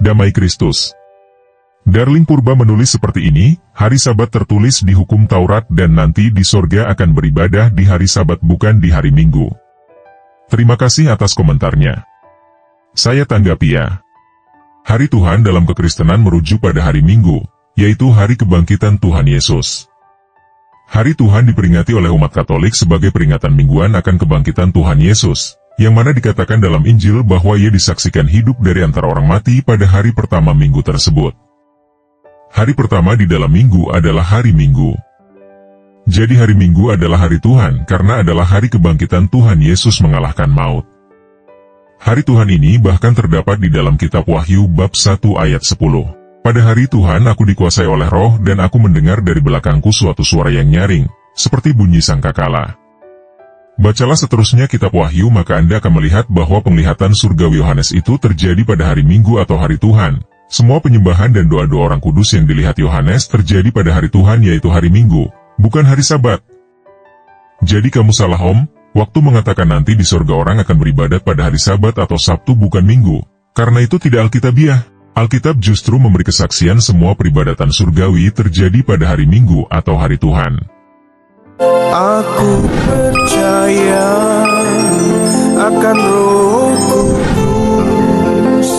Damai Kristus. Darling Purba menulis seperti ini, hari Sabat tertulis di hukum Taurat dan nanti di sorga akan beribadah di hari Sabat bukan di hari Minggu. Terima kasih atas komentarnya. Saya tanggapi ya. Hari Tuhan dalam kekristenan merujuk pada hari Minggu, yaitu hari kebangkitan Tuhan Yesus. Hari Tuhan diperingati oleh umat Katolik sebagai peringatan mingguan akan kebangkitan Tuhan Yesus, yang mana dikatakan dalam Injil bahwa ia disaksikan hidup dari antara orang mati pada hari pertama minggu tersebut. Hari pertama di dalam minggu adalah hari Minggu. Jadi hari Minggu adalah hari Tuhan karena adalah hari kebangkitan Tuhan Yesus mengalahkan maut. Hari Tuhan ini bahkan terdapat di dalam kitab Wahyu bab 1 ayat 10. Pada hari Tuhan aku dikuasai oleh roh dan aku mendengar dari belakangku suatu suara yang nyaring, seperti bunyi sangkakala. Bacalah seterusnya kitab Wahyu maka Anda akan melihat bahwa penglihatan surgawi Yohanes itu terjadi pada hari Minggu atau hari Tuhan. Semua penyembahan dan doa-doa orang kudus yang dilihat Yohanes terjadi pada hari Tuhan yaitu hari Minggu, bukan hari Sabat. Jadi kamu salah Om, waktu mengatakan nanti di surga orang akan beribadat pada hari Sabat atau Sabtu bukan Minggu, karena itu tidak Alkitabiah. Alkitab justru memberi kesaksian semua peribadatan surgawi terjadi pada hari Minggu atau hari Tuhan. Aku percaya akan Roh Kudus,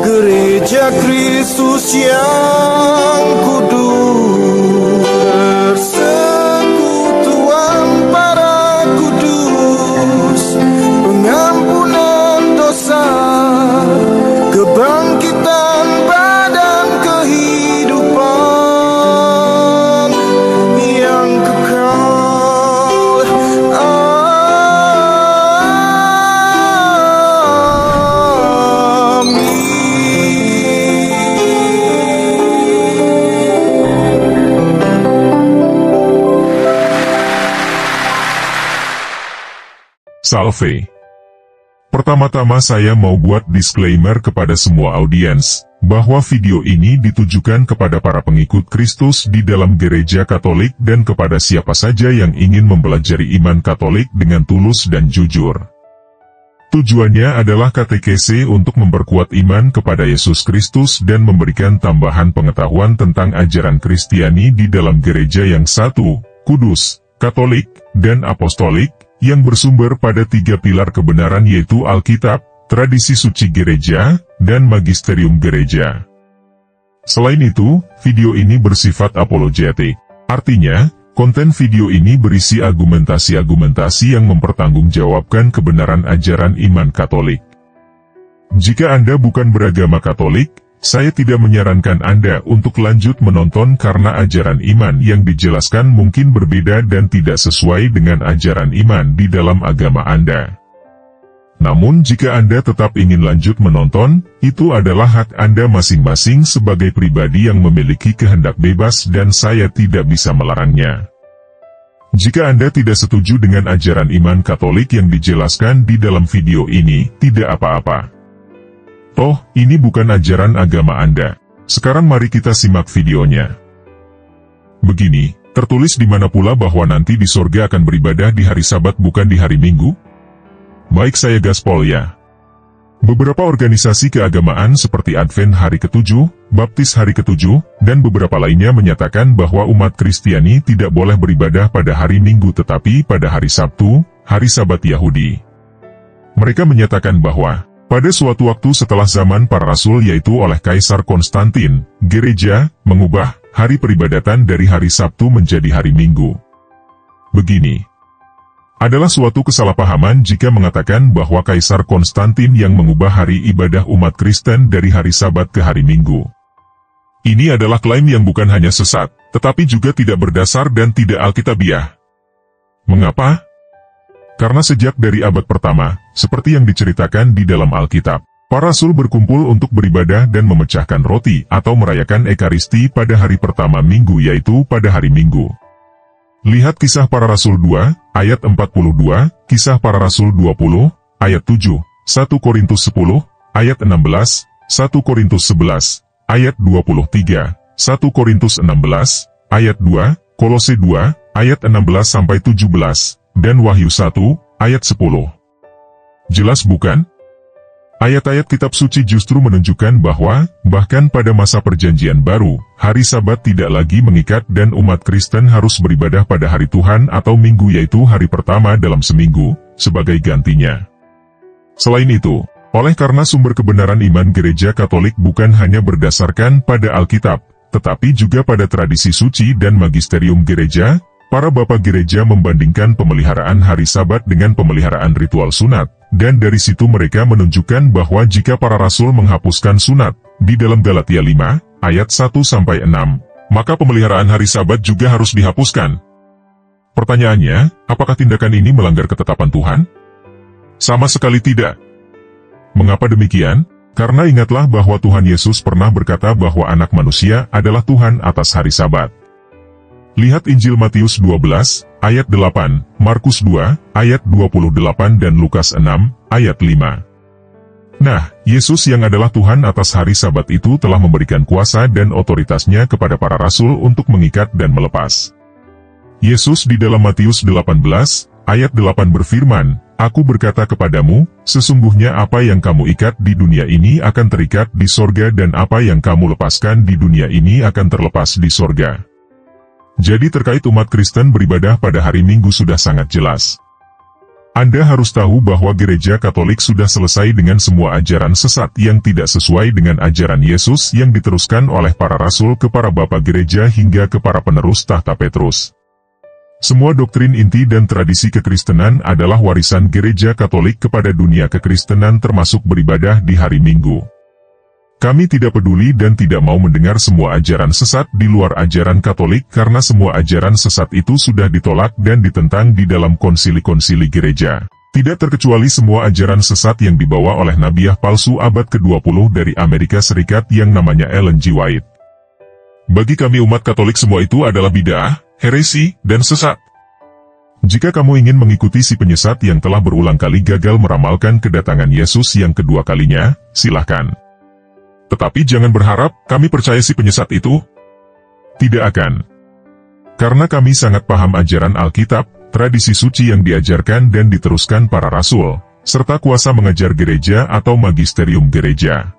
Gereja Kristus yang kudus, persekutuan para kudus, pengampunan dosa, kebangkitan badan kehidupan yang kekal. Salve. Pertama-tama saya mau buat disclaimer kepada semua audiens, bahwa video ini ditujukan kepada para pengikut Kristus di dalam gereja Katolik dan kepada siapa saja yang ingin mempelajari iman Katolik dengan tulus dan jujur. Tujuannya adalah katekese untuk memperkuat iman kepada Yesus Kristus dan memberikan tambahan pengetahuan tentang ajaran Kristiani di dalam gereja yang satu, kudus, Katolik, dan Apostolik, yang bersumber pada 3 pilar kebenaran yaitu Alkitab, tradisi suci gereja, dan magisterium gereja. Selain itu, video ini bersifat apologetik. Artinya, konten video ini berisi argumentasi-argumentasi yang mempertanggungjawabkan kebenaran ajaran iman Katolik. Jika Anda bukan beragama Katolik, saya tidak menyarankan Anda untuk lanjut menonton karena ajaran iman yang dijelaskan mungkin berbeda dan tidak sesuai dengan ajaran iman di dalam agama Anda. Namun jika Anda tetap ingin lanjut menonton, itu adalah hak Anda masing-masing sebagai pribadi yang memiliki kehendak bebas dan saya tidak bisa melarangnya. Jika Anda tidak setuju dengan ajaran iman Katolik yang dijelaskan di dalam video ini, tidak apa-apa. Toh, ini bukan ajaran agama Anda. Sekarang mari kita simak videonya. Begini, tertulis di mana pula bahwa nanti di sorga akan beribadah di hari Sabat bukan di hari Minggu? Baik saya gaspol ya. Beberapa organisasi keagamaan seperti Advent hari ke-7, Baptis hari ke-7, dan beberapa lainnya menyatakan bahwa umat Kristiani tidak boleh beribadah pada hari Minggu tetapi pada hari Sabtu, hari Sabat Yahudi. Mereka menyatakan bahwa pada suatu waktu setelah zaman para rasul yaitu oleh Kaisar Konstantin, gereja mengubah hari peribadatan dari hari Sabtu menjadi hari Minggu. Begini. Adalah suatu kesalahpahaman jika mengatakan bahwa Kaisar Konstantin yang mengubah hari ibadah umat Kristen dari hari Sabat ke hari Minggu. Ini adalah klaim yang bukan hanya sesat, tetapi juga tidak berdasar dan tidak alkitabiah. Mengapa? Karena sejak dari abad pertama, seperti yang diceritakan di dalam Alkitab, para rasul berkumpul untuk beribadah dan memecahkan roti atau merayakan Ekaristi pada hari pertama minggu yaitu pada hari Minggu. Lihat Kisah Para Rasul 2, ayat 42, Kisah Para Rasul 20, ayat 7, 1 Korintus 10, ayat 16, 1 Korintus 11, ayat 23, 1 Korintus 16, ayat 2, Kolose 2, ayat 16-17, dan Wahyu 1, ayat 10. Jelas bukan? Ayat-ayat kitab suci justru menunjukkan bahwa, bahkan pada masa perjanjian baru, hari Sabat tidak lagi mengikat dan umat Kristen harus beribadah pada hari Tuhan atau minggu yaitu hari pertama dalam seminggu, sebagai gantinya. Selain itu, oleh karena sumber kebenaran iman Gereja Katolik bukan hanya berdasarkan pada Alkitab, tetapi juga pada tradisi suci dan magisterium gereja, para bapak gereja membandingkan pemeliharaan hari Sabat dengan pemeliharaan ritual sunat, dan dari situ mereka menunjukkan bahwa jika para rasul menghapuskan sunat, di dalam Galatia 5, ayat 1-6, maka pemeliharaan hari Sabat juga harus dihapuskan. Pertanyaannya, apakah tindakan ini melanggar ketetapan Tuhan? Sama sekali tidak. Mengapa demikian? Karena ingatlah bahwa Tuhan Yesus pernah berkata bahwa anak manusia adalah Tuhan atas hari Sabat. Lihat Injil Matius 12, ayat 8, Markus 2, ayat 28 dan Lukas 6, ayat 5. Nah, Yesus yang adalah Tuhan atas hari Sabat itu telah memberikan kuasa dan otoritasnya kepada para rasul untuk mengikat dan melepas. Yesus di dalam Matius 18, ayat 8 berfirman, Aku berkata kepadamu, sesungguhnya apa yang kamu ikat di dunia ini akan terikat di sorga dan apa yang kamu lepaskan di dunia ini akan terlepas di sorga. Jadi terkait umat Kristen beribadah pada hari Minggu sudah sangat jelas. Anda harus tahu bahwa Gereja Katolik sudah selesai dengan semua ajaran sesat yang tidak sesuai dengan ajaran Yesus yang diteruskan oleh para rasul ke para bapak gereja hingga ke para penerus tahta Petrus. Semua doktrin inti dan tradisi kekristenan adalah warisan Gereja Katolik kepada dunia kekristenan termasuk beribadah di hari Minggu. Kami tidak peduli dan tidak mau mendengar semua ajaran sesat di luar ajaran Katolik karena semua ajaran sesat itu sudah ditolak dan ditentang di dalam konsili-konsili gereja. Tidak terkecuali semua ajaran sesat yang dibawa oleh nabiah palsu abad ke-20 dari Amerika Serikat yang namanya Ellen G. White. Bagi kami umat Katolik semua itu adalah bid'ah, heresi, dan sesat. Jika kamu ingin mengikuti si penyesat yang telah berulang kali gagal meramalkan kedatangan Yesus yang kedua kalinya, silahkan. Tetapi jangan berharap kami percaya si penyesat itu. Tidak akan. Karena kami sangat paham ajaran Alkitab, tradisi suci yang diajarkan dan diteruskan para rasul, serta kuasa mengajar gereja atau magisterium gereja.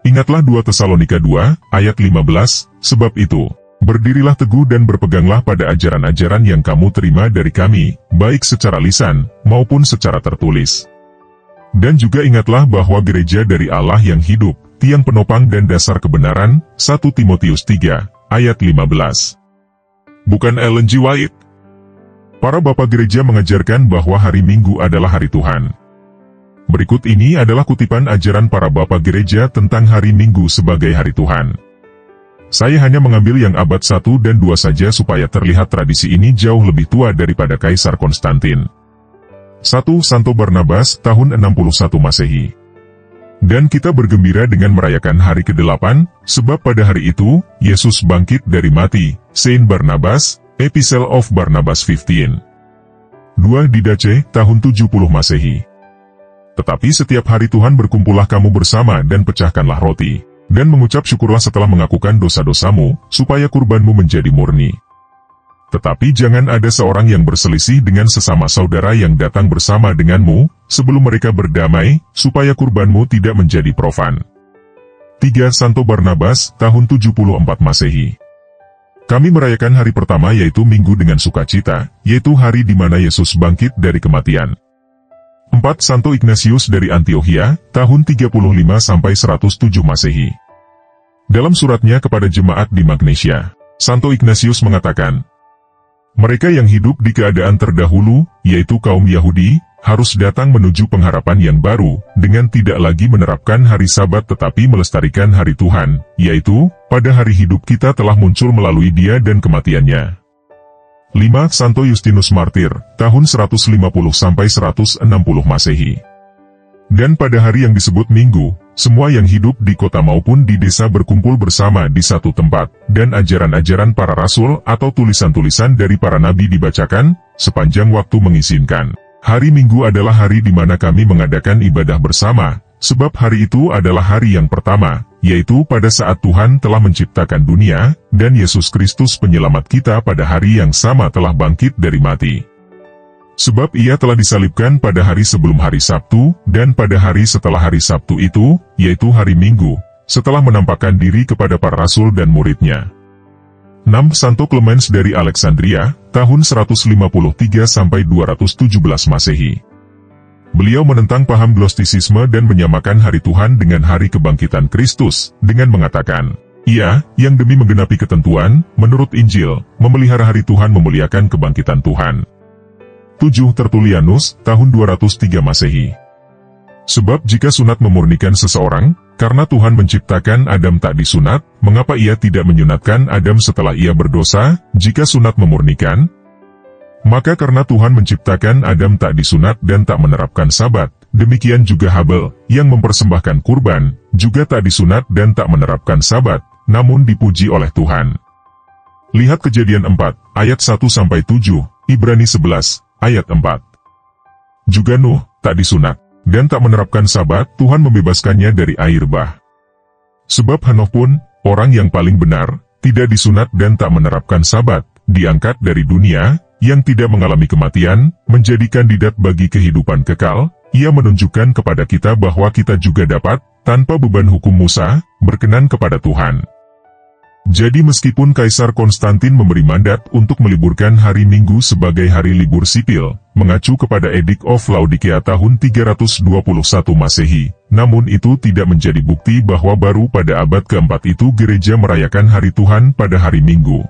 Ingatlah 2 Tesalonika 2, ayat 15, sebab itu, berdirilah teguh dan berpeganglah pada ajaran-ajaran yang kamu terima dari kami, baik secara lisan, maupun secara tertulis. Dan juga ingatlah bahwa gereja dari Allah yang hidup, tiang penopang dan dasar kebenaran, 1 Timotius 3, ayat 15. Bukan Ellen G. White. Para bapak gereja mengajarkan bahwa hari Minggu adalah hari Tuhan. Berikut ini adalah kutipan ajaran para bapak gereja tentang hari Minggu sebagai hari Tuhan. Saya hanya mengambil yang abad 1 dan 2 saja supaya terlihat tradisi ini jauh lebih tua daripada Kaisar Konstantin. 1. Santo Barnabas, tahun 61 Masehi. Dan kita bergembira dengan merayakan hari ke-8, sebab pada hari itu, Yesus bangkit dari mati, Saint Barnabas, Epistle of Barnabas 15. 2 Didace, tahun 70 Masehi. Tetapi setiap hari Tuhan berkumpullah kamu bersama dan pecahkanlah roti, dan mengucap syukurlah setelah mengakukan dosa-dosamu, supaya kurbanmu menjadi murni. Tetapi jangan ada seorang yang berselisih dengan sesama saudara yang datang bersama denganmu, sebelum mereka berdamai, supaya kurbanmu tidak menjadi profan. 3 Santo Barnabas, tahun 74 Masehi. Kami merayakan hari pertama yaitu Minggu dengan sukacita, yaitu hari di mana Yesus bangkit dari kematian. 4 Santo Ignatius dari Antiokhia, tahun 35-107 Masehi. Dalam suratnya kepada jemaat di Magnesia, Santo Ignatius mengatakan, mereka yang hidup di keadaan terdahulu, yaitu kaum Yahudi, harus datang menuju pengharapan yang baru, dengan tidak lagi menerapkan hari Sabat tetapi melestarikan hari Tuhan, yaitu, pada hari hidup kita telah muncul melalui Dia dan kematiannya. 5 Santo Justinus Martir, tahun 150-160 Masehi. Dan pada hari yang disebut Minggu, semua yang hidup di kota maupun di desa berkumpul bersama di satu tempat, dan ajaran-ajaran para rasul atau tulisan-tulisan dari para nabi dibacakan, sepanjang waktu mengizinkan. Hari Minggu adalah hari di mana kami mengadakan ibadah bersama, sebab hari itu adalah hari yang pertama, yaitu pada saat Tuhan telah menciptakan dunia, dan Yesus Kristus penyelamat kita pada hari yang sama telah bangkit dari mati. Sebab ia telah disalibkan pada hari sebelum hari Sabtu, dan pada hari setelah hari Sabtu itu, yaitu hari Minggu, setelah menampakkan diri kepada para rasul dan muridnya. 6. Santo Clemens dari Alexandria, tahun 153-217 Masehi. Beliau menentang paham Gnostisisme dan menyamakan hari Tuhan dengan hari kebangkitan Kristus, dengan mengatakan, ia, yang demi menggenapi ketentuan, menurut Injil, memelihara hari Tuhan memuliakan kebangkitan Tuhan. 7. Tertullianus, tahun 203 Masehi. Sebab jika sunat memurnikan seseorang, karena Tuhan menciptakan Adam tak disunat, mengapa ia tidak menyunatkan Adam setelah ia berdosa, jika sunat memurnikan? Maka karena Tuhan menciptakan Adam tak disunat dan tak menerapkan sabat, demikian juga Habel, yang mempersembahkan kurban, juga tak disunat dan tak menerapkan sabat, namun dipuji oleh Tuhan. Lihat Kejadian 4, ayat 1-7, Ibrani 11, ayat 4. Juga Nuh, tak disunat, dan tak menerapkan sabat, Tuhan membebaskannya dari air bah. Sebab Hanok pun, orang yang paling benar, tidak disunat dan tak menerapkan sabat, diangkat dari dunia, yang tidak mengalami kematian, menjadi kandidat bagi kehidupan kekal. Ia menunjukkan kepada kita bahwa kita juga dapat, tanpa beban hukum Musa, berkenan kepada Tuhan. Jadi meskipun Kaisar Konstantin memberi mandat untuk meliburkan hari Minggu sebagai hari libur sipil, mengacu kepada Edict of Laodicea tahun 321 Masehi, namun itu tidak menjadi bukti bahwa baru pada abad keempat itu gereja merayakan hari Tuhan pada hari Minggu.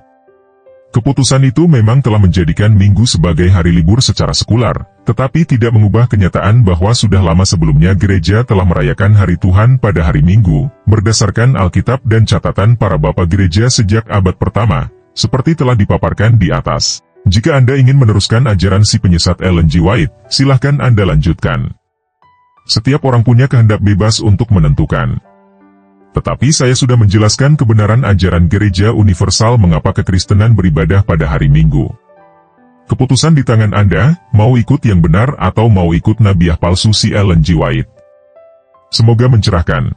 Keputusan itu memang telah menjadikan Minggu sebagai hari libur secara sekular, tetapi tidak mengubah kenyataan bahwa sudah lama sebelumnya gereja telah merayakan hari Tuhan pada hari Minggu, berdasarkan Alkitab dan catatan para bapa gereja sejak abad pertama, seperti telah dipaparkan di atas. Jika Anda ingin meneruskan ajaran si penyesat Ellen G. White, silahkan Anda lanjutkan. Setiap orang punya kehendak bebas untuk menentukan. Tetapi saya sudah menjelaskan kebenaran ajaran gereja universal mengapa kekristenan beribadah pada hari Minggu. Keputusan di tangan Anda, mau ikut yang benar atau mau ikut nabiah palsu si Ellen G. White. Semoga mencerahkan.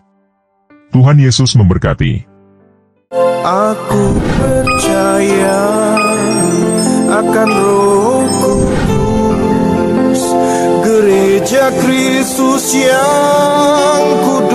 Tuhan Yesus memberkati. Aku percaya akan Roh Kudus, gereja Kristus yang kudus.